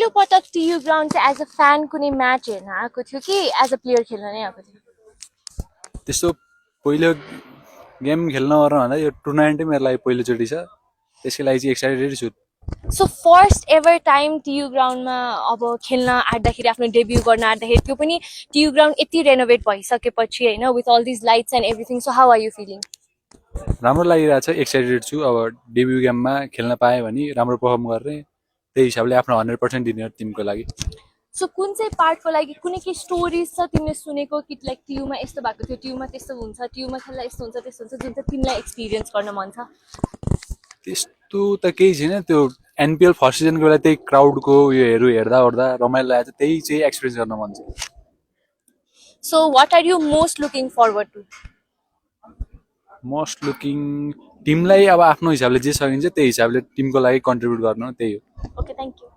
पहिलो पटक TU ground चाहिँ एज अ फ्यान कुनै म्याच हेर्न आएको थियो कि एज अ प्लेयर खेल्न नै आएको थियो? त्यस्तो पहिलो गेम खेल्न ओर्न भन्दा यो टुर्नामेन्टै मेरो लागि पहिलोचोटि छ, त्यसकै लागि चाहिँ एक्साइटेड छु। So first ever time TU ग्राउन्डमा अब खेल्न आँट्दाखेरि, आफ्नो डेब्यू गर्न आँट्दाखेरि, त्यो पनि टियु ग्राउन्ड यति रेनोभेट भइसकेपछि होइन, with all these lights and everything, so how are you feeling? राम्रो लागिरहेछ, एक्साइटेड छु। अब डेब्यू गेममा खेल्न पाएँ भने राम्रो पर्फर्म गर्ने, त्यही हिसाबले आफ्नो 100% दिने टिमको लागि। सो कुन चाहिँ पार्टको लागि कुनै के स्टोरिज छ तिमीले सुनेको कि लाइक टियुमा यस्तो भएको थियो, टियुमा त्यस्तो हुन्छ, टियुमा खेल्दा यस्तो हुन्छ त्यस्तो हुन्छ, जुन चाहिँ तिमीलाई एक्सपिरियन्स गर्न मन छ? त्यस्तो त केही छैन, त्यो एनपिएल फर्स्ट सिजनको बेला त्यही क्राउडको उयोहरू हेर्दा ओर्दा रमाइलो लागेको छ, त्यही चाहिँ एक्सपिरियन्स गर्न मन छ। So what are you most looking forward to? Most looking टिमलाई अब आफ्नो हिसाबले जे सकिन्छ त्यही हिसाबले टिमको लागि कन्ट्रिब्युट गर्नु, त्यही हो। Okay, thank you.